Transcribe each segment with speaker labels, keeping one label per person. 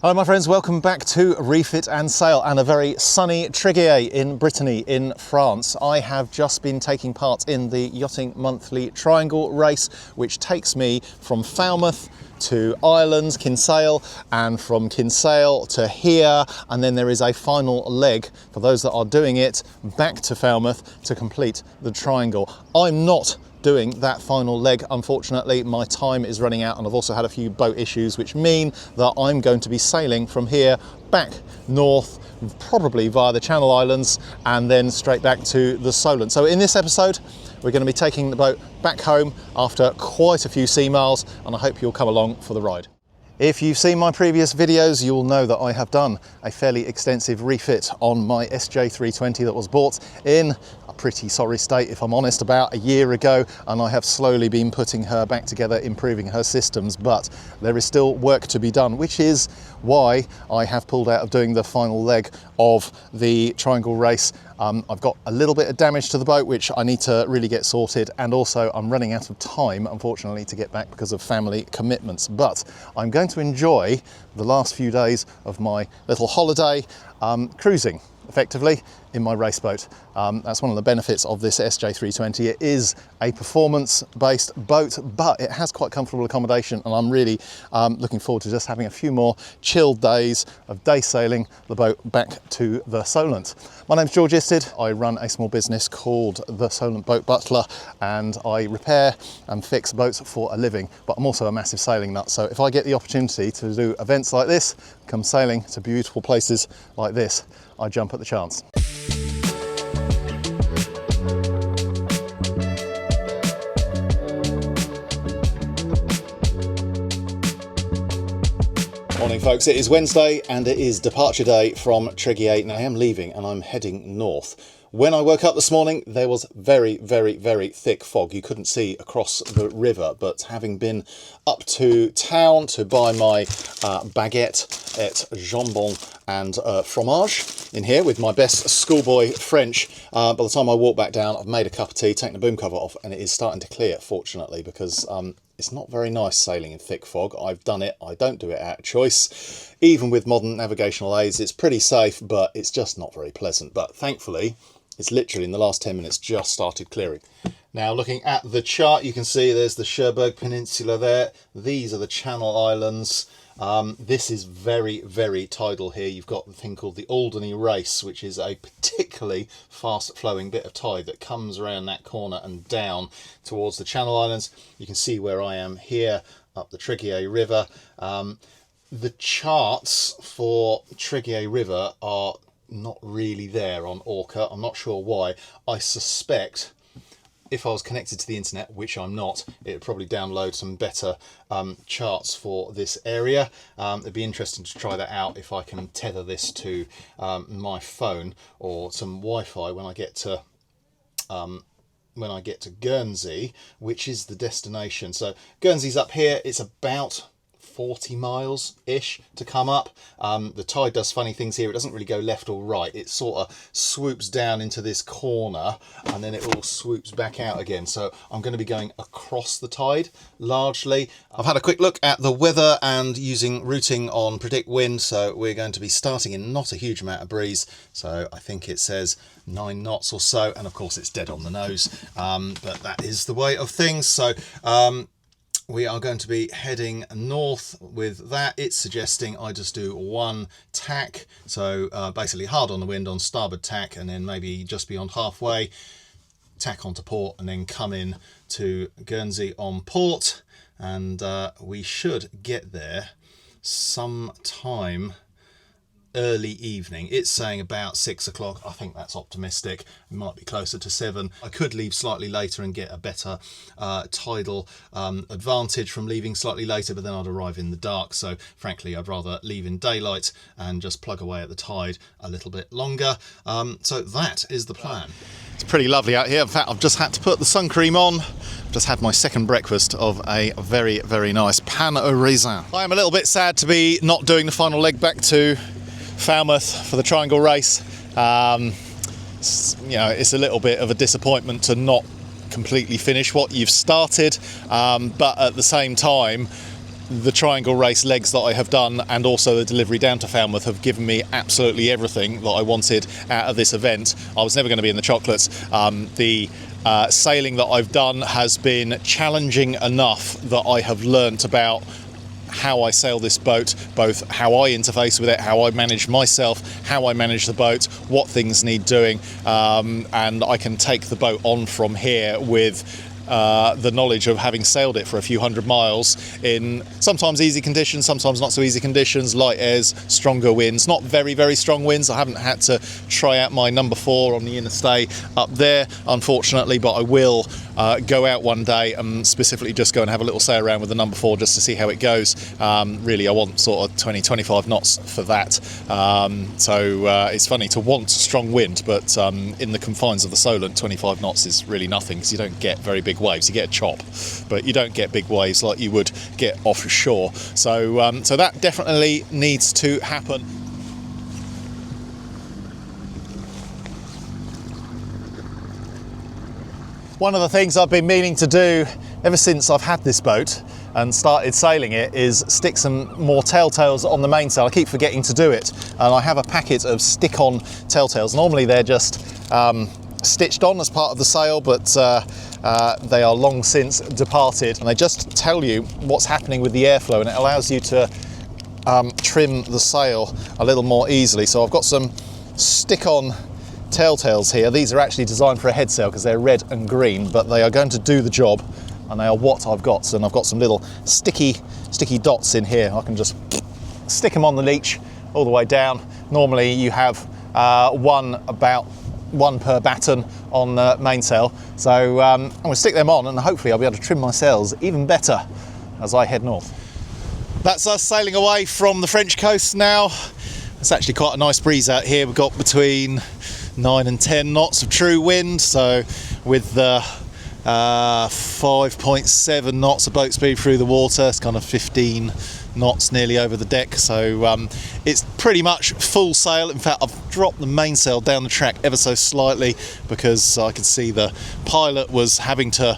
Speaker 1: Hello my friends, welcome back to Refit and Sail and a very sunny Treguier in Brittany in France. I have just been taking part in the Yachting Monthly Triangle Race, which takes me from Falmouth to Ireland, Kinsale, and from Kinsale to here, and then there is a final leg for those that are doing it back to Falmouth to complete the triangle. I'm not doing that final leg, unfortunately. My time is running out and I've also had a few boat issues, which mean that I'm going to be sailing from here back north, probably via the Channel Islands, and then straight back to the Solent. So in this episode we're going to be taking the boat back home after quite a few sea miles, and I hope you'll come along for the ride. If you've seen my previous videos, you'll know that I have done a fairly extensive refit on my SJ320 that was bought in a pretty sorry state, if I'm honest, about a year ago, and I have slowly been putting her back together, improving her systems, but there is still work to be done, which is why I have pulled out of doing the final leg of the triangle race. I've got a little bit of damage to the boat which I need to really get sorted, and also I'm running out of time, unfortunately, to get back because of family commitments. But I'm going to enjoy the last few days of my little holiday cruising effectively in my race boat. That's one of the benefits of this SJ320. It is a performance-based boat, but it has quite comfortable accommodation, and I'm really looking forward to just having a few more chilled days of day sailing the boat back to the Solent. My name's George Isted. I run a small business called the Solent Boat Butler, and I repair and fix boats for a living, but I'm also a massive sailing nut, so if I get the opportunity to do events like this, come sailing to beautiful places like this, I jump at the chance. Morning folks, it is Wednesday and it is departure day from Treguier. Now I am leaving and I'm heading north. When I woke up this morning, there was very, very, very thick fog. You couldn't see across the river, but having been up to town to buy my baguette et jambon and fromage in here with my best schoolboy French, by the time I walk back down, I've made a cup of tea, taken the boom cover off, and it is starting to clear, fortunately, because it's not very nice sailing in thick fog. I've done it. I don't do it out of choice. Even with modern navigational aids, it's pretty safe, but it's just not very pleasant. But thankfully, it's literally in the last 10 minutes just started clearing. Now, looking at the chart, you can see there's the Cherbourg Peninsula there. These are the Channel Islands. This is very, very tidal here. You've got the thing called the Alderney Race, which is a particularly fast-flowing bit of tide that comes around that corner and down towards the Channel Islands. You can see where I am here up the Treguier River. The charts for Treguier River are not really there on ORCA. I'm not sure why. I suspect if I was connected to the internet, which I'm not, it would probably download some better charts for this area. It'd be interesting to try that out if I can tether this to my phone or some Wi-Fi when I get to Guernsey, which is the destination. So Guernsey's up here. It's about 40 miles ish to come up. The tide does funny things here. It doesn't really go left or right. It sort of swoops down into this corner and then it all swoops back out again. So I'm going to be going across the tide largely. I've had a quick look at the weather and using routing on predict wind. So we're going to be starting in not a huge amount of breeze. So I think it says 9 knots or so. And of course it's dead on the nose. But that is the way of things. So we are going to be heading north with that. It's suggesting I just do one tack, so basically hard on the wind on starboard tack, and then maybe just beyond halfway tack onto port, and then come in to Guernsey on port, and we should get there sometime early evening. It's saying about 6 o'clock. I think that's optimistic. It might be closer to 7. I could leave slightly later and get a better tidal advantage from leaving slightly later, but then I'd arrive in the dark. So frankly, I'd rather leave in daylight and just plug away at the tide a little bit longer. So that is the plan. It's pretty lovely out here. In fact, I've just had to put the sun cream on. Just had my second breakfast of a very, very nice pain au raisin. I am a little bit sad to be not doing the final leg back to Falmouth for the triangle race. You know, it's a little bit of a disappointment to not completely finish what you've started, but at the same time the Triangle Race legs that I have done and also the delivery down to Falmouth have given me absolutely everything that I wanted out of this event. I was never going to be in the chocolates. The sailing that I've done has been challenging enough that I have learnt about how I sail this boat, both how I interface with it, how I manage myself, how I manage the boat, what things need doing, and I can take the boat on from here with the knowledge of having sailed it for a few hundred miles in sometimes easy conditions, sometimes not so easy conditions, light airs, stronger winds, not very, very strong winds. I haven't had to try out my number 4 on the interstate up there, unfortunately, but I will go out one day and specifically just go and have a little sail around with the number 4 just to see how it goes. Really, I want sort of 20-25 knots for that. So it's funny to want strong wind, but in the confines of the Solent, 25 knots is really nothing because you don't get very big waves. You get a chop, but you don't get big waves like you would get offshore. So so that definitely needs to happen. One of the things I've been meaning to do ever since I've had this boat and started sailing it is stick some more telltales on the mainsail. I keep forgetting to do it, and I have a packet of stick-on telltales. Normally they're just stitched on as part of the sail, but they are long since departed, and they just tell you what's happening with the airflow, and it allows you to trim the sail a little more easily. So I've got some stick-on telltales here. These are actually designed for a head sail because they're red and green, but they are going to do the job, and they are what I've got. So, and I've got some little sticky dots in here. I can just stick them on the leech all the way down. Normally you have one per batten on the mainsail. So I'm going to stick them on, and hopefully I'll be able to trim my sails even better as I head north. That's us sailing away from the French coast now. It's actually quite a nice breeze out here. We've got between 9 and 10 knots of true wind, so with the 5.7 knots of boat speed through the water, it's kind of 15 knots nearly over the deck. So it's pretty much full sail. In fact, I've dropped the mainsail down the track ever so slightly because I could see the pilot was having to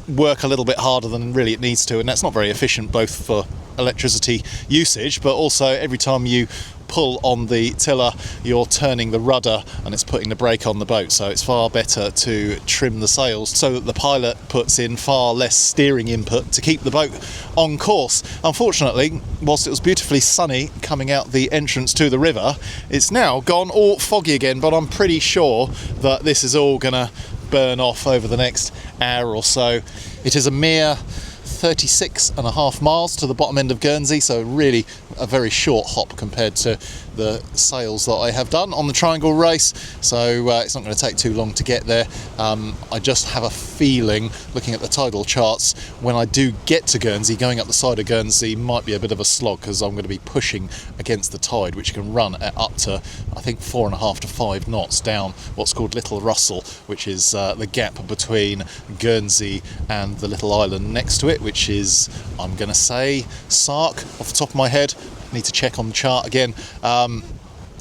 Speaker 1: work a little bit harder than really it needs to, and that's not very efficient, both for electricity usage, but also every time you pull on the tiller you're turning the rudder and it's putting the brake on the boat. So it's far better to trim the sails so that the pilot puts in far less steering input to keep the boat on course. Unfortunately, whilst it was beautifully sunny coming out the entrance to the river, it's now gone all foggy again, but I'm pretty sure that this is all gonna burn off over the next hour or so. It is a mere 36.5 miles to the bottom end of Guernsey, so really a very short hop compared to the sails that I have done on the Triangle Race, so it's not going to take too long to get there. I just have a feeling, looking at the tidal charts, when I do get to Guernsey, going up the side of Guernsey might be a bit of a slog because I'm going to be pushing against the tide, which can run at up to, I think, 4.5 to 5 knots down what's called Little Russell, which is the gap between Guernsey and the little island next to it, which is, I'm going to say, Sark off the top of my head. Need to check on the chart again.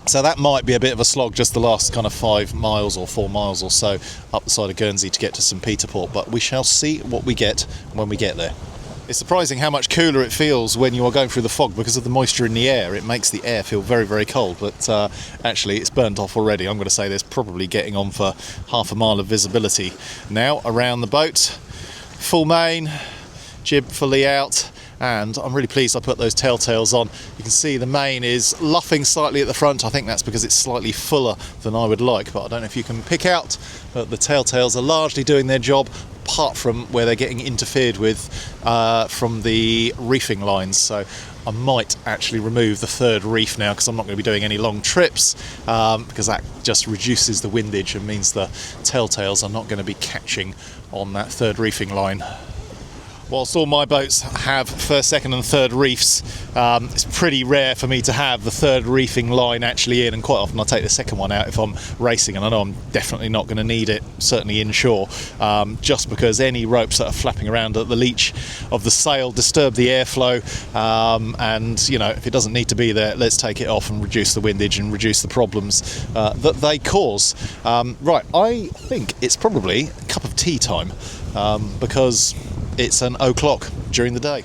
Speaker 1: So that might be a bit of a slog, just the last kind of 5 miles or 4 miles or so up the side of Guernsey to get to St Peter Port, but we shall see what we get when we get there. It's surprising how much cooler it feels when you are going through the fog because of the moisture in the air. It makes the air feel very, very cold, but actually it's burnt off already. I'm going to say there's probably getting on for half a mile of visibility now around the boat. Full main, jib fully out, and I'm really pleased I put those telltales on. You can see the main is luffing slightly at the front. I think that's because it's slightly fuller than I would like, but I don't know if you can pick out, but the telltales are largely doing their job, apart from where they're getting interfered with from the reefing lines. So I might actually remove the third reef now because I'm not going to be doing any long trips, because that just reduces the windage and means the telltales are not going to be catching on that third reefing line. Whilst all my boats have first, second and third reefs, it's pretty rare for me to have the third reefing line actually in, and quite often I take the second one out if I'm racing, and I know I'm definitely not going to need it, certainly inshore, just because any ropes that are flapping around at the leech of the sail disturb the airflow, and you know, if it doesn't need to be there, let's take it off and reduce the windage and reduce the problems that they cause. Right, I think it's probably a cup of tea time, because it's an 0 o'clock during the day.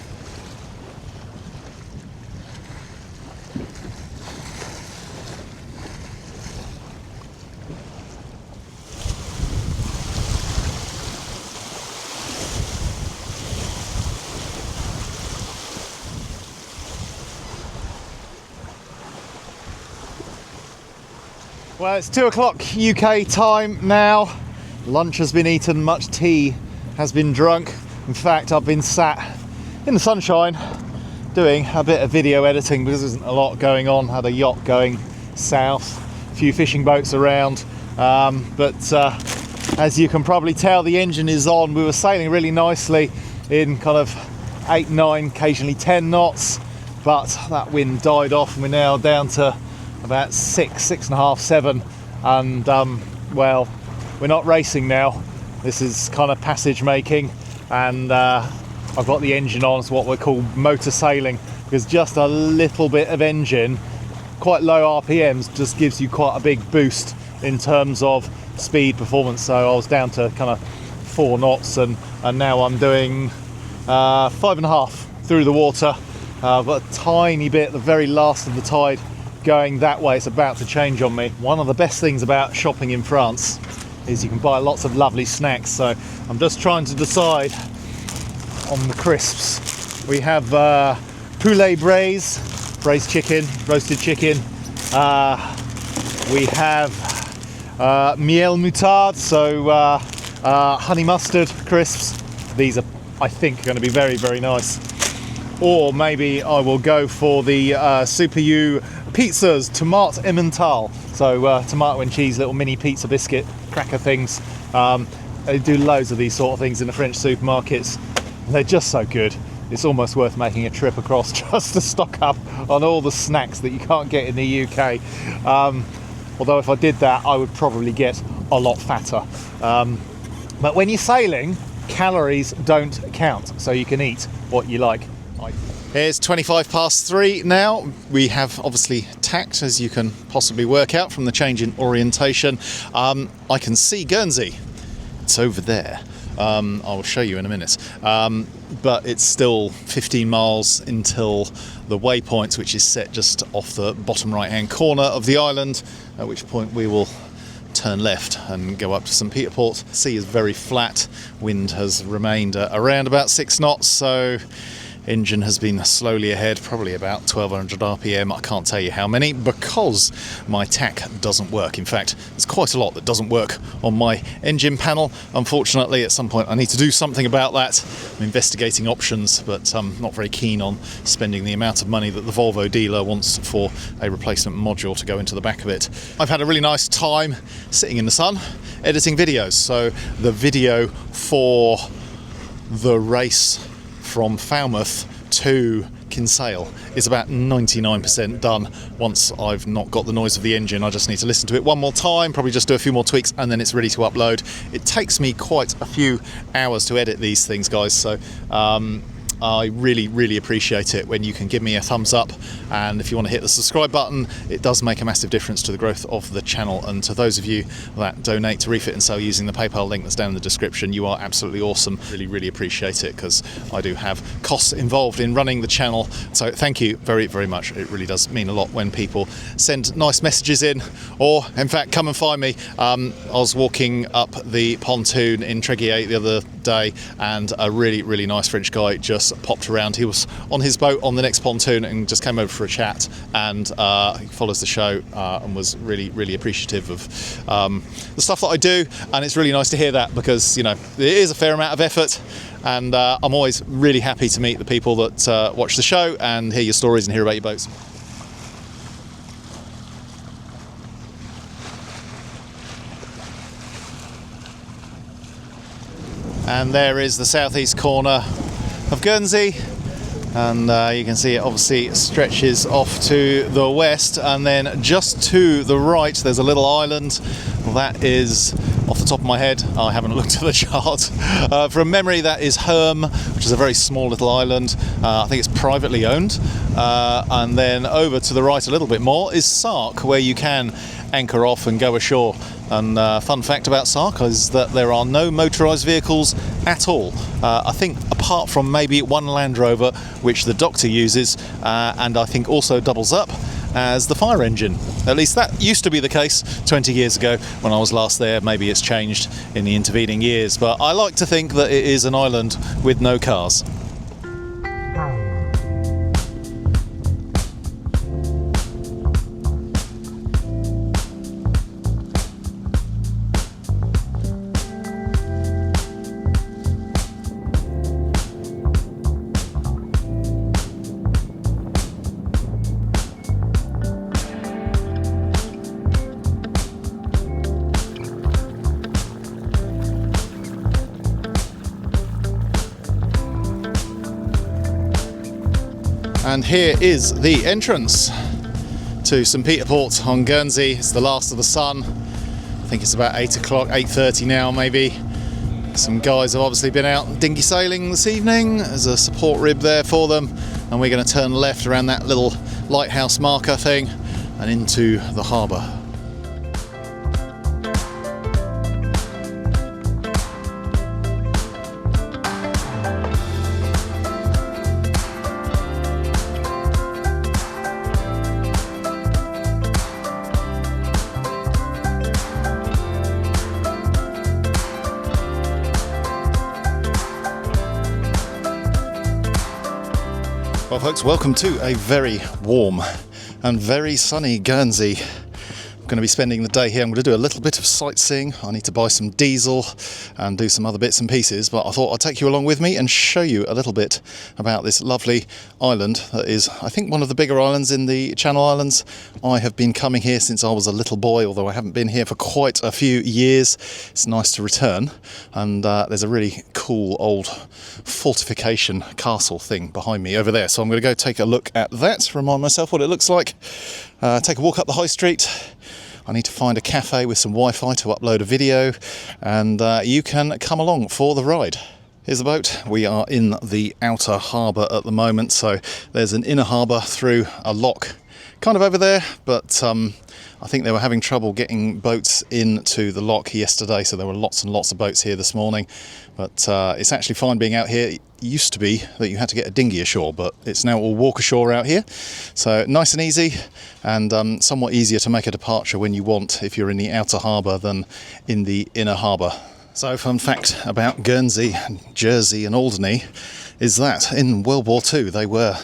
Speaker 1: Well, it's 2 o'clock UK time now. Lunch has been eaten, much tea has been drunk. In fact, I've been sat in the sunshine doing a bit of video editing because there isn't a lot going on. Had a yacht going south, a few fishing boats around, but as you can probably tell, the engine is on. We were sailing really nicely in kind of 8, 9, occasionally 10 knots, but that wind died off and we're now down to about 6.5, 7, and well, we're not racing now. This is kind of passage making, and I've got the engine on. It's what we call motor sailing, because just a little bit of engine, quite low RPMs, just gives you quite a big boost in terms of speed performance. So I was down to kind of 4 knots, and now I'm doing 5.5 through the water. But a tiny bit, the very last of the tide going that way. It's about to change on me. One of the best things about shopping in France is you can buy lots of lovely snacks. So I'm just trying to decide on the crisps. We have poulet braise, braised chicken, roasted chicken. We have miel moutarde, so honey mustard crisps. These are, I think, going to be very, very nice. Or maybe I will go for the Super U pizzas, tomate emmental. So tomato and cheese, little mini pizza biscuit cracker things. They do loads of these sort of things in the French supermarkets. They're just so good. It's almost worth making a trip across just to stock up on all the snacks that you can't get in the UK. Although if I did that, I would probably get a lot fatter. But when you're sailing, calories don't count, so you can eat what you like. Here's 3:25 now. We have obviously tacked, as you can possibly work out from the change in orientation. I can see Guernsey. It's over there. I will show you in a minute. But it's still 15 miles until the waypoint, which is set just off the bottom right-hand corner of the island, at which point we will turn left and go up to St. Peter Port. Sea is very flat. Wind has remained around about 6 knots, so engine has been slowly ahead, probably about 1200 RPM. I can't tell you how many because my tack doesn't work. In fact, there's quite a lot that doesn't work on my engine panel. Unfortunately, at some point I need to do something about that. I'm investigating options, but I'm not very keen on spending the amount of money that the Volvo dealer wants for a replacement module to go into the back of it. I've had a really nice time sitting in the sun editing videos. So the video for the race from Falmouth to Kinsale is about 99% done. Once I've not got the noise of the engine, I just need to listen to it one more time, probably just do a few more tweaks, and then it's ready to upload. It takes me quite a few hours to edit these things, guys, so I really, really appreciate it when you can give me a thumbs up, and if you want to hit the subscribe button, it does make a massive difference to the growth of the channel. And to those of you that donate to Refit and Sell using the PayPal link that's down in the description, you are absolutely awesome. Really, really appreciate it, because I do have costs involved in running the channel. So thank you very, very much. It really does mean a lot when people send nice messages in, or in fact come and find me. I was walking up the pontoon in Treguier the other day, and a really, really nice French guy just popped around. He was on his boat on the next pontoon and just came over for a chat, and he follows the show and was really, really appreciative of the stuff that I do. And it's really nice to hear that, because, you know, it is a fair amount of effort, and I'm always really happy to meet the people that watch the show and hear your stories and hear about your boats. And there is the southeast corner of Guernsey, and you can see it obviously stretches off to the west, and then just to the right there's a little island. Well, that is, off the top of my head, I haven't looked at the chart, from memory that is Herm, which is a very small little island. I think it's privately owned, and then over to the right a little bit more is Sark, where you can anchor off and go ashore. And fun fact about Sark is that there are no motorised vehicles at all. I think apart from maybe one Land Rover, which the Doctor uses, and I think also doubles up as the fire engine. At least that used to be the case 20 years ago when I was last there. Maybe it's changed in the intervening years, but I like to think that it is an island with no cars. And here is the entrance to St Peter Port on Guernsey. It's the last of the sun. I think it's about 8 o'clock, 8:30 now maybe. Some guys have obviously been out dinghy sailing this evening. There's a support rib there for them, and we're going to turn left around that little lighthouse marker thing and into the harbour. Well folks, welcome to a very warm and very sunny Guernsey. I'm going to be spending the day here. I'm going to do a little bit of sightseeing. I need to buy some diesel and do some other bits and pieces, but I thought I'd take you along with me and show you a little bit about this lovely island that is, I think, one of the bigger islands in the Channel Islands. I have been coming here since I was a little boy, although I haven't been here for quite a few years. It's nice to return, and there's a really cool old fortification castle thing behind me over there, so I'm going to go take a look at that, remind myself what it looks like, take a walk up the high street. I need to find a cafe with some Wi-Fi to upload a video, and you can come along for the ride. Here's the boat. We are in the outer harbour at the moment, so there's an inner harbour through a lock kind of over there, but I think they were having trouble getting boats into the lock yesterday, so there were lots and lots of boats here this morning. But it's actually fine being out here. It used to be that you had to get a dinghy ashore, but it's now all walk ashore out here. So nice and easy, and somewhat easier to make a departure when you want if you're in the outer harbour than in the inner harbour. So fun fact about Guernsey, Jersey and Alderney is that in World War II they were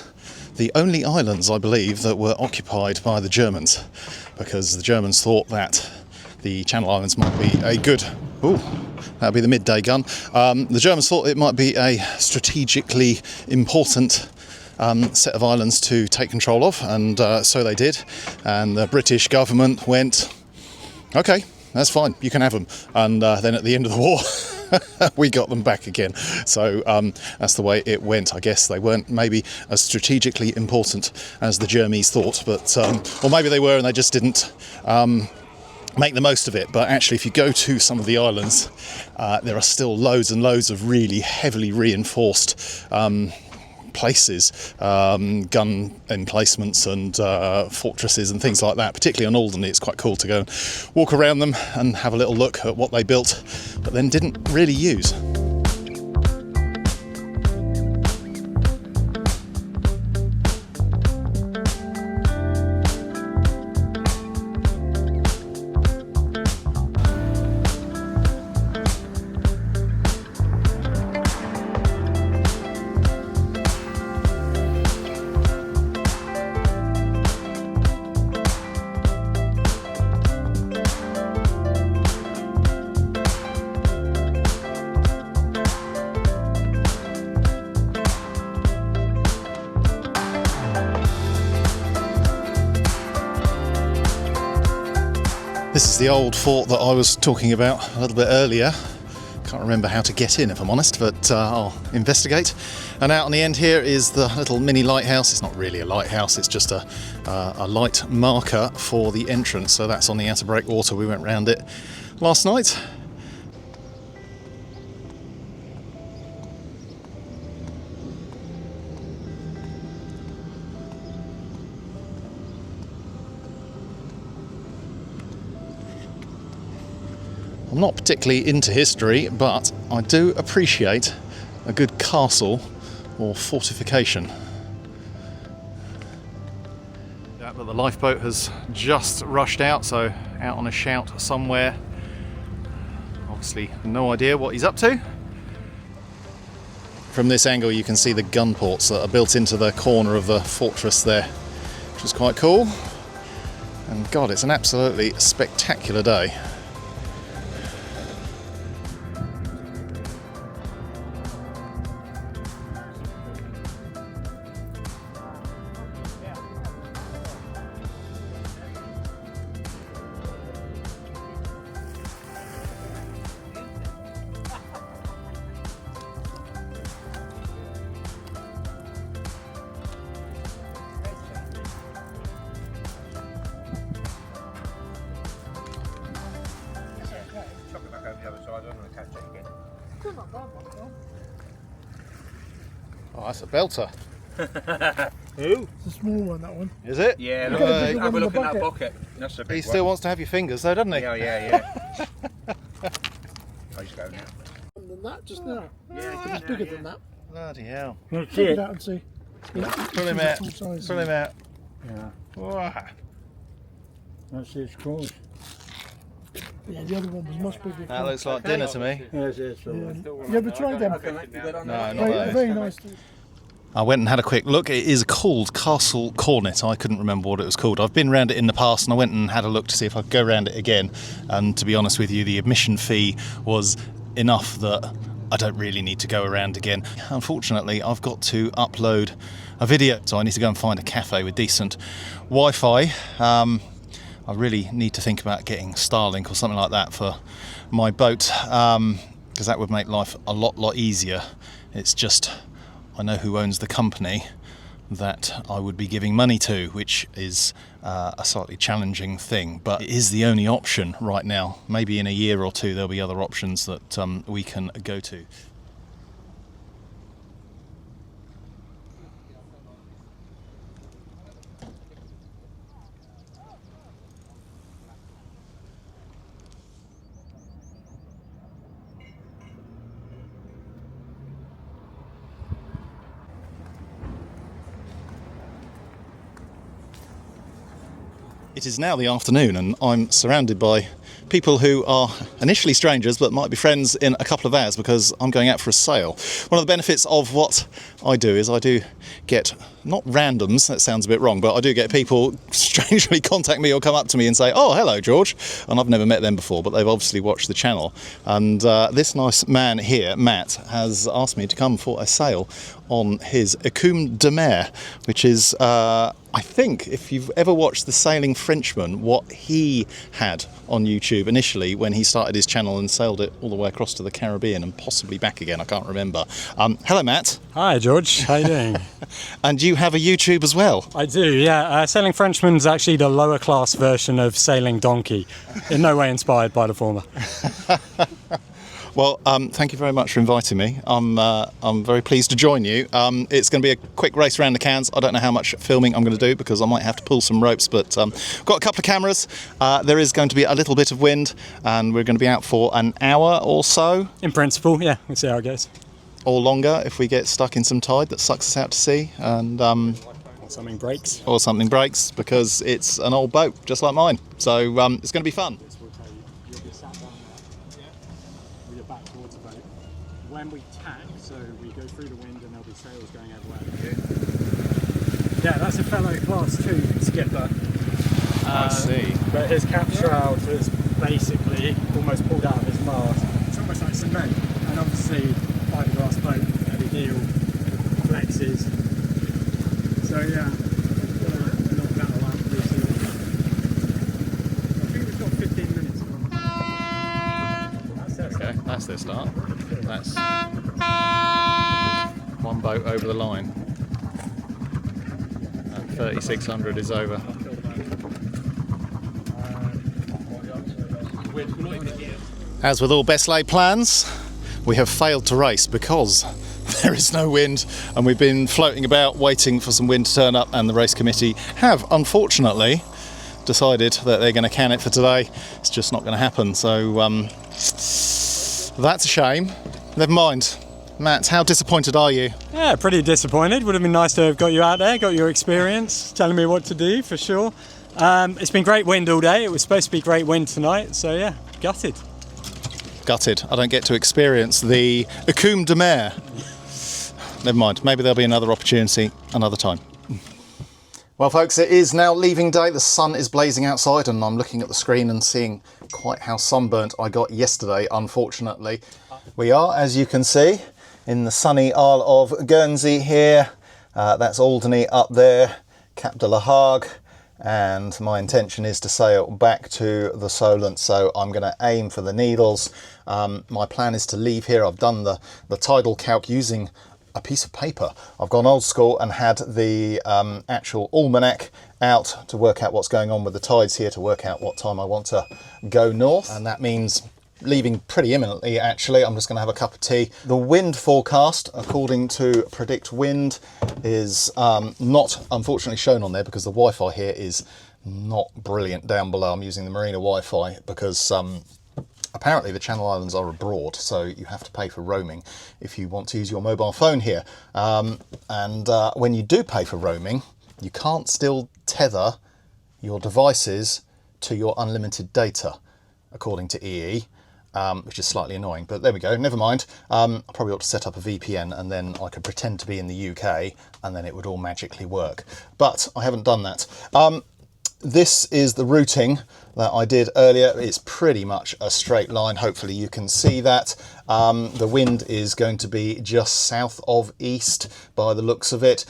Speaker 1: the only islands, I believe, that were occupied by the Germans, because the Germans thought that the Channel Islands might be a good... Ooh, that'd be the midday gun. The Germans thought it might be a strategically important set of islands to take control of, and so they did. And the British government went, OK, that's fine, you can have them. And then at the end of the war, we got them back again. So that's the way it went. I guess they weren't maybe as strategically important as the Germans thought, but or maybe they were and they just didn't make the most of it. But actually, if you go to some of the islands, there are still loads and loads of really heavily reinforced places, gun emplacements and fortresses and things like that. Particularly on Alderney, it's quite cool to go and walk around them and have a little look at what they built, but then didn't really use. This is the old fort that I was talking about a little bit earlier. Can't remember how to get in, if I'm honest, but I'll investigate. And out on the end here is the little mini lighthouse. It's not really a lighthouse, it's just a light marker for the entrance. So that's on the outer breakwater. We went round it last night. I'm not particularly into history, but I do appreciate a good castle or fortification. Yeah, but the lifeboat has just rushed out, so out on a shout somewhere. Obviously no idea what he's up to. From this angle you can see the gun ports that are built into the corner of the fortress there, which is quite cool. And God, it's an absolutely spectacular day. Oh, that's a belter.
Speaker 2: Who? It's a small one, that one.
Speaker 1: Is it?
Speaker 3: Yeah, look, have a look at that bucket. That's a big
Speaker 1: He still wants to have your fingers though, doesn't he?
Speaker 3: Yeah, yeah. Oh, he's going now.
Speaker 2: Than that, just now.
Speaker 3: Yeah,
Speaker 2: it's bigger than that.
Speaker 1: Bloody hell.
Speaker 2: Check it out and see.
Speaker 1: Pull him out. Pull him out.
Speaker 4: Yeah.
Speaker 1: Wow.
Speaker 4: That's its cause.
Speaker 2: Yeah, the other one was much bigger.
Speaker 1: That looks like dinner to me.
Speaker 4: Yes, yes.
Speaker 2: You ever tried them?
Speaker 1: No, not
Speaker 2: Very,
Speaker 1: those.
Speaker 2: very nice.
Speaker 1: I went and had a quick look. It is called Castle Cornet. I couldn't remember what it was called. I've been around it in the past and I went and had a look to see if I could go around it again. And to be honest with you, the admission fee was enough that I don't really need to go around again. Unfortunately, I've got to upload a video, so I need to go and find a cafe with decent Wi-Fi. I really need to think about getting Starlink or something like that for my boat, because that would make life a lot easier. It's just, I know who owns the company that I would be giving money to, which is a slightly challenging thing, but it is the only option right now. Maybe in a year or two there'll be other options that we can go to. It is now the afternoon and I'm surrounded by people who are initially strangers but might be friends in a couple of hours because I'm going out for a sail. One of the benefits of what I do is I do get, not randoms, that sounds a bit wrong, but I do get people strangely contact me or come up to me and say, oh, hello, George. And I've never met them before, but they've obviously watched the channel. And this nice man here, Matt, has asked me to come for a sail on his Écume de Mer, which is, I think, if you've ever watched The Sailing Frenchman, what he had on YouTube initially when he started his channel and sailed it all the way across to the Caribbean and possibly back again, I can't remember. Hello, Matt.
Speaker 5: Hi, George. How you doing?
Speaker 1: And you have a YouTube as well?
Speaker 5: I do, yeah. Sailing Frenchman's actually the lower class version of Sailing Donkey, in no way inspired by the former.
Speaker 1: Well, thank you very much for inviting me. I'm very pleased to join you. It's going to be a quick race around the cans. I don't know how much filming I'm going to do because I might have to pull some ropes, but I've got a couple of cameras. There is going to be a little bit of wind and we're going to be out for an hour or so.
Speaker 5: In principle, yeah, we'll see how it goes.
Speaker 1: Or longer if we get stuck in some tide that sucks us out to sea and
Speaker 5: Or something breaks.
Speaker 1: or something breaks because it's an old boat just like mine. So it's going to be fun.
Speaker 5: You'll be sat down there, with your back towards the boat. When we tack, so we go through the wind and there'll be sails going everywhere. Yeah, that's a fellow class 2 skipper.
Speaker 1: I see.
Speaker 5: But his cap shroud is basically almost pulled out of his mast. It's almost like cement, and obviously fiberglass boat, heavy deal, flexes. So yeah, knock that around pretty soon. I think we've got 15 minutes. That's it.
Speaker 1: Okay, that's their start. That's one boat over the line. And 3600 is over. As with all best laid plans, we have failed to race because there is no wind and we've been floating about waiting for some wind to turn up, and the race committee have unfortunately decided that they're going to can it for today. It's just not going to happen, so that's a shame. Never mind. Matt, how disappointed are you?
Speaker 5: Yeah, pretty disappointed. Would have been nice to have got you out there, got your experience, telling me what to do for sure. It's been great wind all day. It was supposed to be great wind tonight, so yeah, gutted.
Speaker 1: Gutted. I don't get to experience the Écume de Mer. Never mind. Maybe there'll be another opportunity another time. Well, folks, it is now leaving day. The sun is blazing outside and I'm looking at the screen and seeing quite how sunburnt I got yesterday, unfortunately. We are, as you can see, in the sunny Isle of Guernsey here. That's Alderney up there, Cap de la Hague. And my intention is to sail back to the Solent, so I'm going to aim for the Needles. My plan is to leave here. I've done the tidal calc using a piece of paper. I've gone old school and had the actual almanac out to work out what's going on with the tides here, to work out what time I want to go north. And that means leaving pretty imminently actually. I'm just going to have a cup of tea. The wind forecast, according to Predict Wind, is not unfortunately shown on there because the Wi-Fi here is not brilliant down below. I'm using the Marina Wi-Fi because apparently the Channel Islands are abroad, so you have to pay for roaming if you want to use your mobile phone here. When you do pay for roaming, you can't still tether your devices to your unlimited data, according to EE, which is slightly annoying, but there we go, never mind. I probably ought to set up a VPN and then I could pretend to be in the UK and then it would all magically work. But I haven't done that. This is the routing that I did earlier. It's pretty much a straight line. Hopefully you can see that. The wind is going to be just south of east by the looks of it.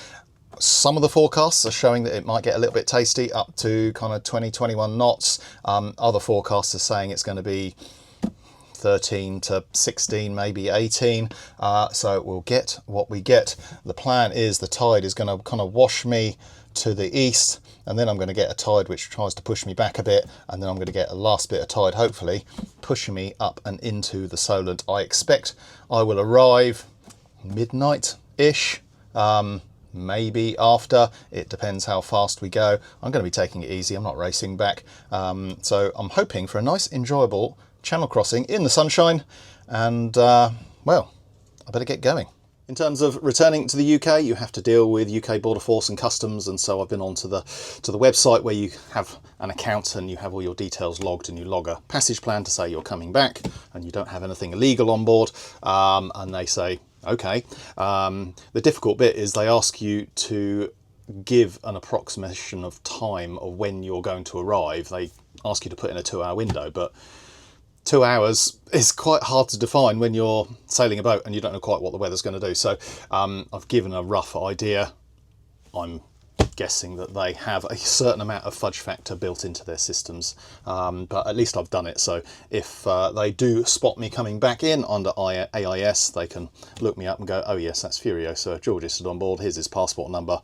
Speaker 1: Some of the forecasts are showing that it might get a little bit tasty, up to kind of 20, 21 knots. Other forecasts are saying it's going to be 13 to 16, maybe 18. So we'll get what we get. The plan is the tide is going to kind of wash me to the east, and then I'm going to get a tide which tries to push me back a bit, and then I'm going to get a last bit of tide, hopefully, pushing me up and into the Solent. I expect I will arrive midnight-ish. Maybe after, it depends how fast we go. I'm going to be taking it easy, I'm not racing back. So I'm hoping for a nice, enjoyable channel crossing in the sunshine, and well, I better get going. In terms of returning to the UK, you have to deal with UK Border Force and Customs, and so I've been on to the website where you have an account and you have all your details logged, and you log a passage plan to say you're coming back and you don't have anything illegal on board, and they say, okay. The difficult bit is they ask you to give an approximation of time of when you're going to arrive. They ask you to put in a 2-hour window, but 2 hours is quite hard to define when you're sailing a boat and you don't know quite what the weather's going to do. So I've given a rough idea. I'm guessing that they have a certain amount of fudge factor built into their systems, but at least I've done it. So if they do spot me coming back in under AIS, they can look me up and go, oh yes, that's Furiosa, George is still on board, here's his passport number.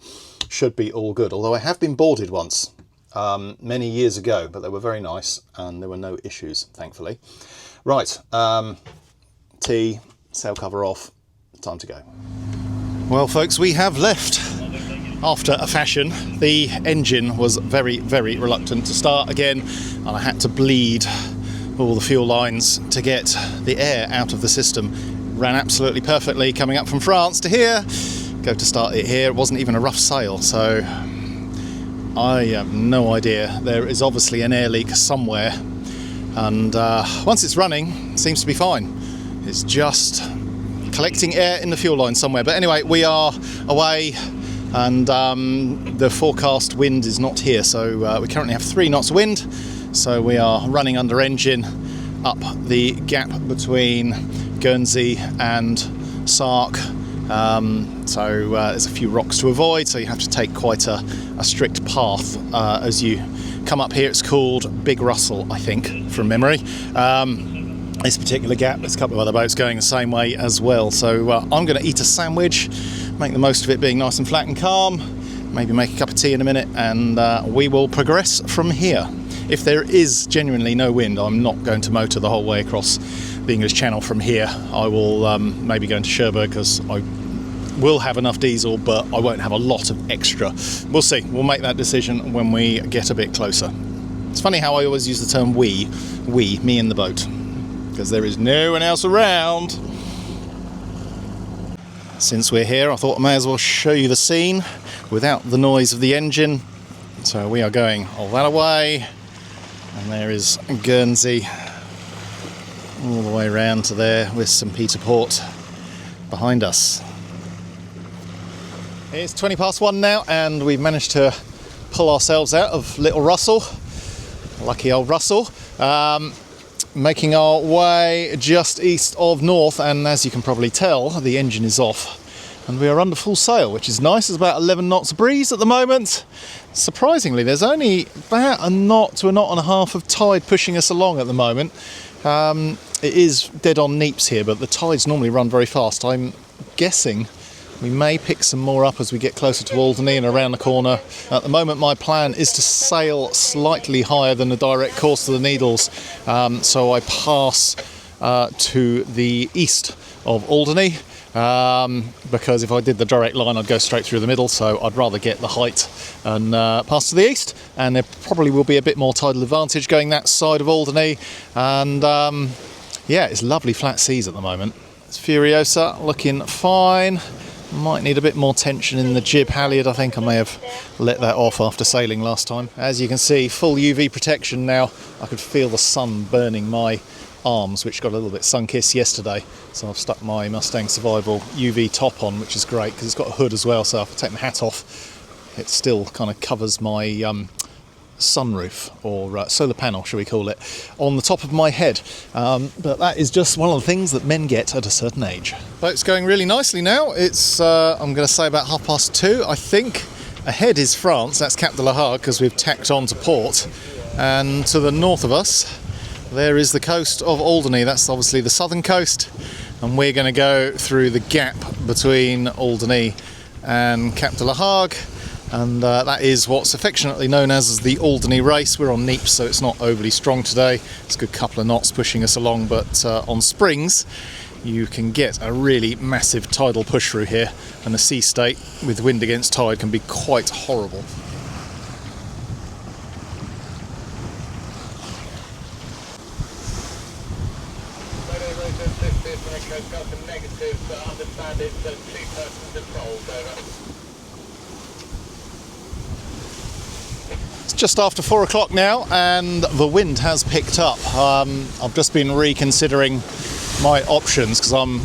Speaker 1: Should be all good. Although I have been boarded once many years ago, but they were very nice and there were no issues, thankfully. Right, tea, sail cover off, time to go. Well folks, we have left. After a fashion, the engine was very, very reluctant to start again, and I had to bleed all the fuel lines to get the air out of the system. Ran absolutely perfectly coming up from France to here. Go to start it here, it wasn't even a rough sail, so I have no idea. There is obviously an air leak somewhere, and once it's running, it seems to be fine. It's just collecting air in the fuel line somewhere. But anyway, we are away. And the forecast wind is not here, so we currently have 3 knots of wind, so we are running under engine up the gap between Guernsey and Sark. So there's a few rocks to avoid, so you have to take quite a strict path as you come up here. It's called Big Russell, I think, from memory. This particular gap, there's a couple of other boats going the same way as well. So I'm going to eat a sandwich, make the most of it being nice and flat and calm, maybe make a cup of tea in a minute, and we will progress from here. If there is genuinely no wind, I'm not going to motor the whole way across the English Channel from here. I will maybe go into Cherbourg because I will have enough diesel, but I won't have a lot of extra. We'll see. We'll make that decision when we get a bit closer. It's funny how I always use the term we, me and the boat, because there is no one else around. Since we're here, I thought I may as well show you the scene without the noise of the engine. So we are going all that way, and there is Guernsey all the way around to there with St. Peter Port behind us. It's 1:20 now, and we've managed to pull ourselves out of Little Russell. Lucky old Russell. Making our way just east of North, and as you can probably tell, the engine is off and we are under full sail, which is nice. There's about 11 knots of breeze at the moment. Surprisingly, there's only about a knot to a knot and a half of tide pushing us along at the moment. It is dead on neaps here, but the tides normally run very fast. I'm guessing we may pick some more up as we get closer to Alderney and around the corner. At the moment, my plan is to sail slightly higher than the direct course of the Needles, so I pass to the east of Alderney, because if I did the direct line I'd go straight through the middle, so I'd rather get the height and pass to the east, and there probably will be a bit more tidal advantage going that side of Alderney. And yeah, it's lovely flat seas at the moment. It's Furiosa looking fine. Might need a bit more tension in the jib halyard. I think I may have let that off after sailing last time. As you can see, full UV protection now. I could feel the sun burning my arms, which got a little bit sun-kissed yesterday. So I've stuck my Mustang Survival UV top on, which is great because it's got a hood as well. So if I take my hat off, it still kind of covers my sunroof, or solar panel, shall we call it, on the top of my head. But that is just one of the things that men get at a certain age. Boat's going really nicely now. It's I'm going to say about 2:30, I think. Ahead is France, that's Cap de la Hague, because we've tacked on to port. And to the north of us, there is the coast of Alderney. That's obviously the southern coast, and we're going to go through the gap between Alderney and Cap de la Hague. And that is what's affectionately known as the Alderney race. We're on neaps, so it's not overly strong today. It's a good couple of knots pushing us along, but on springs you can get a really massive tidal push through here, and the sea state with wind against tide can be quite horrible. Just after 4 o'clock now, and the wind has picked up. I've just been reconsidering my options because I'm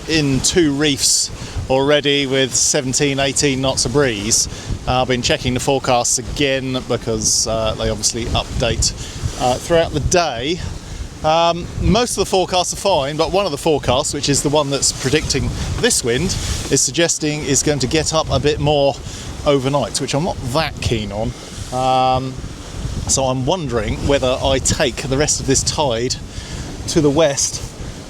Speaker 1: in 2 reefs already with 17-18 knots of breeze. I've been checking the forecasts again because they obviously update throughout the day. Most of the forecasts are fine, but one of the forecasts, which is the one that's predicting this wind, is suggesting is going to get up a bit more overnight, which I'm not that keen on. So I'm wondering whether I take the rest of this tide to the west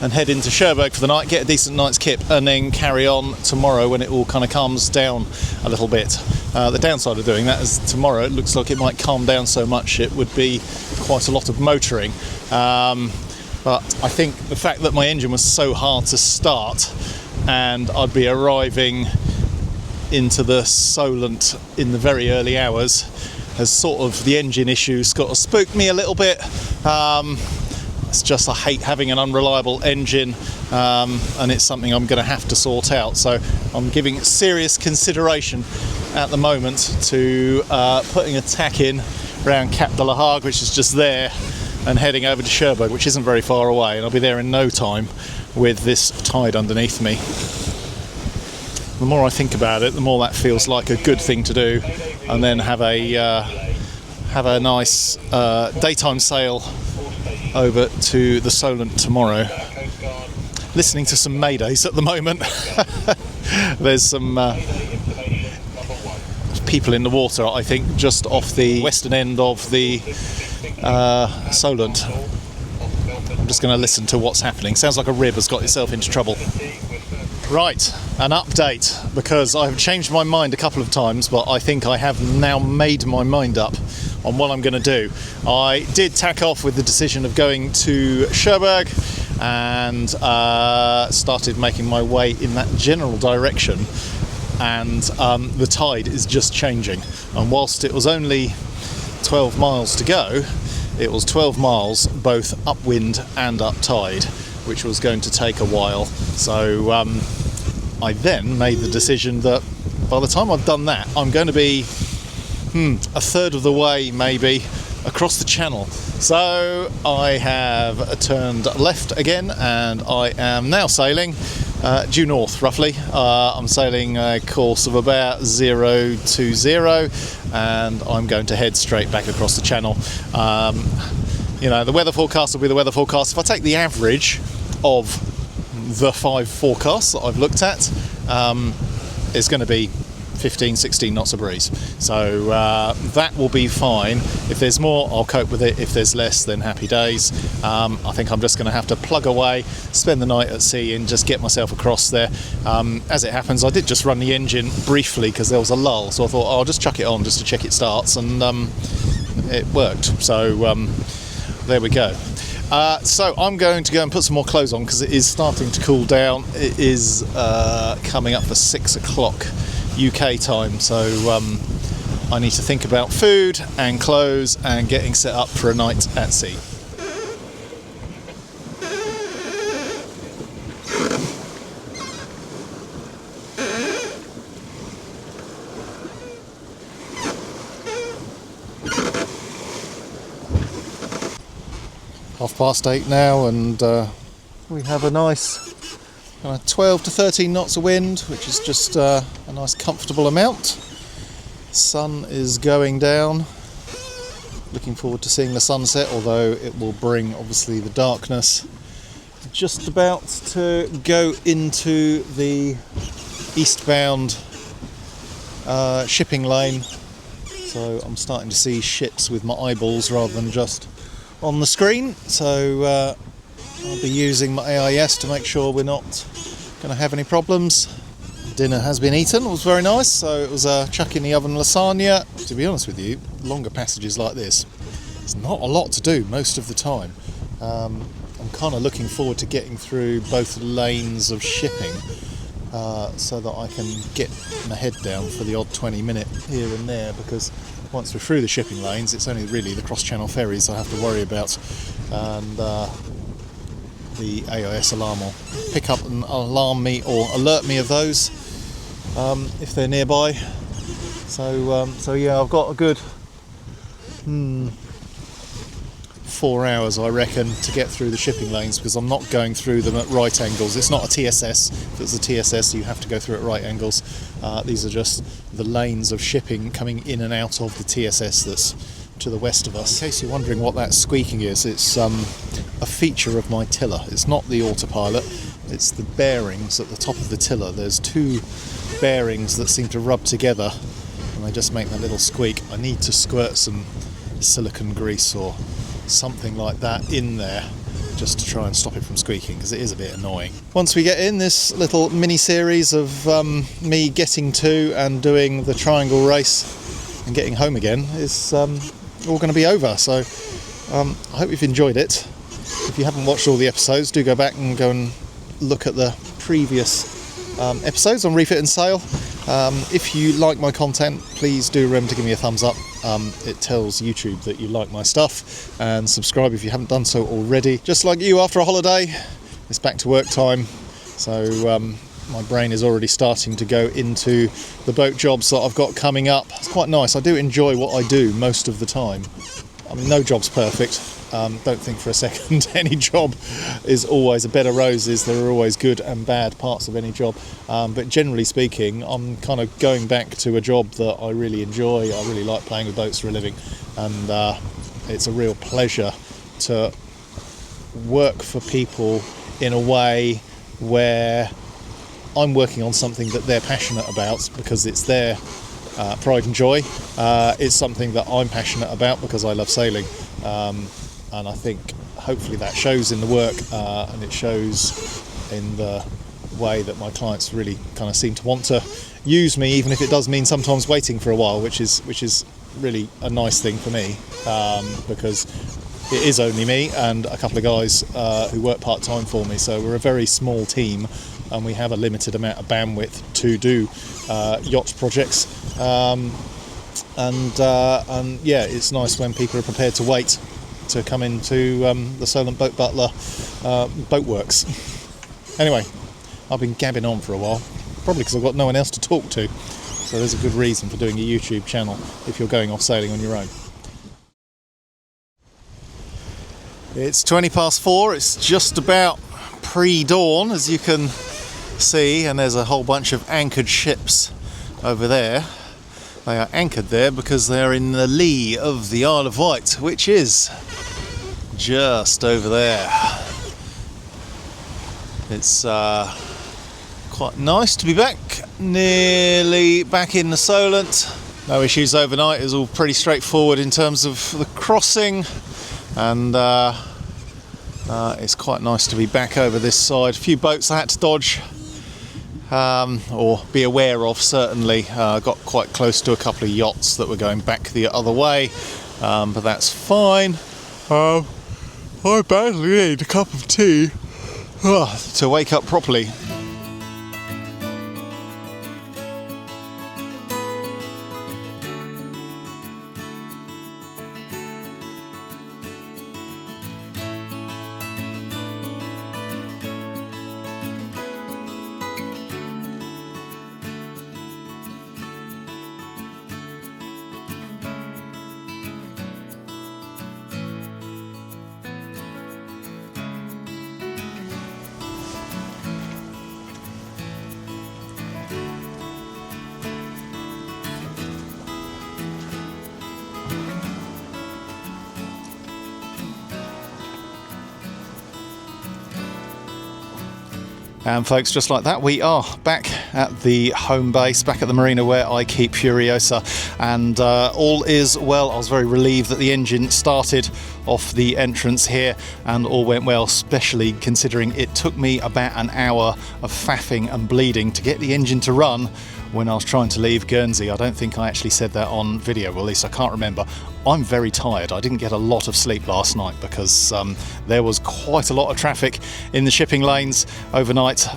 Speaker 1: and head into Cherbourg for the night, get a decent night's kip, and then carry on tomorrow when it all kind of calms down a little bit. The downside of doing that is tomorrow it looks like it might calm down so much it would be quite a lot of motoring. But I think the fact that my engine was so hard to start, and I'd be arriving into the Solent in the very early hours, has sort of, the engine issues got to spook me a little bit. It's just, I hate having an unreliable engine, and it's something I'm going to have to sort out. So I'm giving serious consideration at the moment to putting a tack in around Cap de la Hague, which is just there, and heading over to Cherbourg, which isn't very far away, and I'll be there in no time with this tide underneath me. The more I think about it, the more that feels like a good thing to do, and then have a nice daytime sail over to the Solent tomorrow. Listening to some maydays at the moment. There's some people in the water, I think, just off the western end of the Solent. I'm just going to listen to what's happening. Sounds like a rib has got itself into trouble. Right, an update, because I've changed my mind a couple of times, but I think I have now made my mind up on what I'm going to do. I did tack off with the decision of going to Cherbourg, and started making my way in that general direction, and the tide is just changing, and whilst it was only 12 miles to go, it was 12 miles both upwind and up tide, which was going to take a while. So I then made the decision that by the time I've done that, I'm going to be a third of the way maybe across the channel. So I have turned left again, and I am now sailing due north roughly. I'm sailing a course of about 020, and I'm going to head straight back across the channel. You know, the weather forecast will be the weather forecast. If I take the average of the 5 forecasts that I've looked at, it's going to be 15-16 knots of breeze, so that will be fine. If there's more, I'll cope with it. If there's less, then happy days. I think I'm just going to have to plug away, spend the night at sea, and just get myself across there. As it happens, I did just run the engine briefly because there was a lull, so I thought, I'll just chuck it on just to check it starts, and it worked. So there we go. So I'm going to go and put some more clothes on because it is starting to cool down. It is coming up for 6 o'clock UK time, so I need to think about food and clothes and getting set up for a night at sea. Half past 8 now, and we have a nice 12 to 13 knots of wind, which is just a nice comfortable amount. Sun is going down. Looking forward to seeing the sunset, although it will bring obviously the darkness. Just about to go into the eastbound shipping lane, so I'm starting to see ships with my eyeballs rather than just on the screen, so I'll be using my AIS to make sure we're not going to have any problems. Dinner has been eaten, it was very nice, so it was a chuck in the oven lasagna. To be honest with you, longer passages like this, there's not a lot to do most of the time. I'm kind of looking forward to getting through both lanes of shipping so that I can get my head down for the odd 20-minute here and there, because once we're through the shipping lanes, it's only really the cross-channel ferries I have to worry about, and the AIS alarm will pick up and alarm me or alert me of those if they're nearby. So yeah, I've got a good 4 hours, I reckon, to get through the shipping lanes, because I'm not going through them at right angles. It's not a TSS. If it's a TSS, you have to go through at right angles. These are just the lanes of shipping coming in and out of the TSS that's to the west of us. In case you're wondering what that squeaking is, it's a feature of my tiller. It's not the autopilot, it's the bearings at the top of the tiller. There's two bearings that seem to rub together and they just make that little squeak. I need to squirt some silicone grease or something like that in there just to try and stop it from squeaking, because it is a bit annoying. Once we get in, this little mini series of me getting to and doing the triangle race and getting home again is all going to be over. So I hope you've enjoyed it. If you haven't watched all the episodes, do go back and look at the previous episodes on Refit and Sail. If you like my content, please do remember to give me a thumbs up. It tells YouTube that you like my stuff, and subscribe if you haven't done so already. Just like you, after a holiday, it's back to work time, so my brain is already starting to go into the boat jobs that I've got coming up. It's quite nice. I do enjoy what I do most of the time. I mean, no job's perfect. Don't think for a second any job is always a bed of roses. There are always good and bad parts of any job, but generally speaking, I'm kind of going back to a job that I really enjoy. I really like playing with boats for a living, and it's a real pleasure to work for people in a way where I'm working on something that they're passionate about, because it's their pride and joy. It's something that I'm passionate about because I love sailing. And I think hopefully that shows in the work, and it shows in the way that my clients really kind of seem to want to use me, even if it does mean sometimes waiting for a while, which is really a nice thing for me, because it is only me and a couple of guys who work part-time for me, so we're a very small team and we have a limited amount of bandwidth to do yacht projects, and yeah, it's nice when people are prepared to wait to come into the Solent Boat Butler boat works. Anyway, I've been gabbing on for a while, probably because I've got no one else to talk to, so there's a good reason for doing a YouTube channel if you're going off sailing on your own. It's 4:20, it's just about pre-dawn, as you can see, and there's a whole bunch of anchored ships over there. They are anchored there because they're in the lee of the Isle of Wight, which is just over there. It's quite nice to be back, nearly back in the Solent. No issues overnight, it was all pretty straightforward in terms of the crossing, and it's quite nice to be back over this side. A few boats I had to dodge, or be aware of, certainly. Got quite close to a couple of yachts that were going back the other way, but that's fine. I badly need a cup of tea to wake up properly. And folks, just like that, we are back at the home base, back at the marina where I keep Furiosa, and all is well. I was very relieved that the engine started off the entrance here and all went well, especially considering it took me about an hour of faffing and bleeding to get the engine to run when I was trying to leave Guernsey. I don't think I actually said that on video, well, at least I can't remember. I'm very tired. I didn't get a lot of sleep last night because there was quite a lot of traffic in the shipping lanes overnight,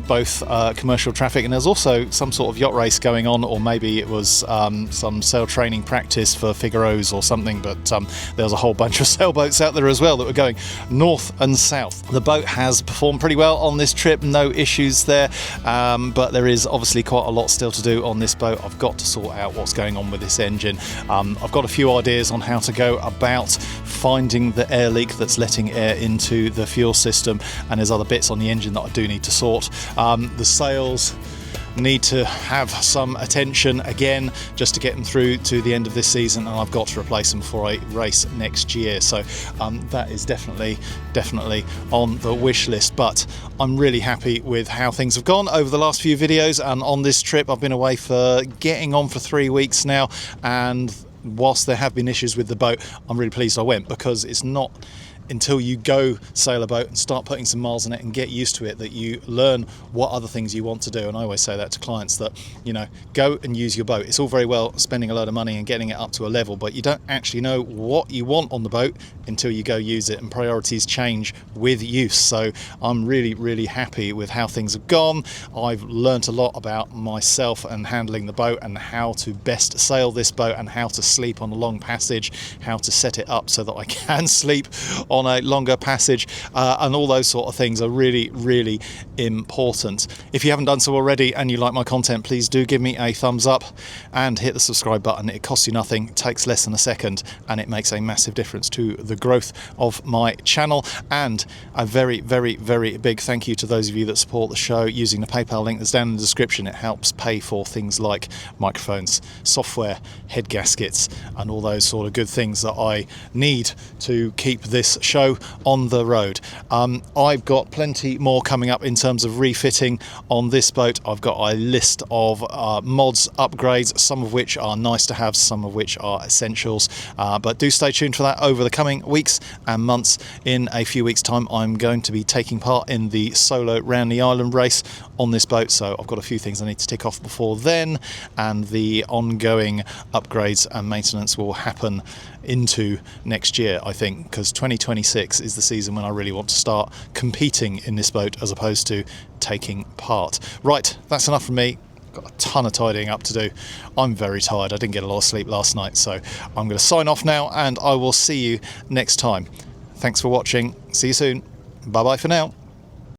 Speaker 1: both commercial traffic, and there's also some sort of yacht race going on, or maybe it was some sail training practice for Figaro's or something, but there was a whole bunch of sailboats out there as well that were going north and south. The boat has performed pretty well on this trip, no issues there, but there is obviously quite a lot still to do on this boat. I've got to sort out what's going on with this engine. I've got a few ideas on how to go about finding the air leak that's letting air into the fuel system, and there's other bits on the engine that I do need to sort. The sails need to have some attention again just to get them through to the end of this season, and I've got to replace them for a race next year, so that is definitely on the wish list. But I'm really happy with how things have gone over the last few videos, and on this trip I've been away for getting on for 3 weeks now, and whilst there have been issues with the boat, I'm really pleased I went, because it's not until you go sail a boat and start putting some miles on it and get used to it that you learn what other things you want to do. And I always say that to clients, that, you know, go and use your boat. It's all very well spending a load of money and getting it up to a level, but you don't actually know what you want on the boat until you go use it, and priorities change with use. So I'm really happy with how things have gone. I've learnt a lot about myself and handling the boat, and how to best sail this boat, and how to sleep on a long passage, how to set it up so that I can sleep on a longer passage, and all those sort of things are really important. If you haven't done so already and you like my content, please do give me a thumbs up and hit the subscribe button. It costs you nothing, it takes less than a second, and it makes a massive difference to the growth of my channel. And a very big thank you to those of you that support the show using the PayPal link that's down in the description. It helps pay for things like microphones, software, head gaskets, and all those sort of good things that I need to keep this show on the road. I've got plenty more coming up in terms of refitting on this boat. I've got a list of mods, upgrades, some of which are nice to have, some of which are essentials, but do stay tuned for that over the coming weeks and months. In a few weeks time I'm going to be taking part in the solo round the island race on this boat, so I've got a few things I need to tick off before then, and the ongoing upgrades and maintenance will happen into next year, I think, because 2026 is the season when I really want to start competing in this boat as opposed to taking part. Right, that's enough from me. Got a ton of tidying up to do. I'm very tired. I didn't get a lot of sleep last night, so I'm going to sign off now, and I will see you next time. Thanks for watching. See you soon. Bye bye for now.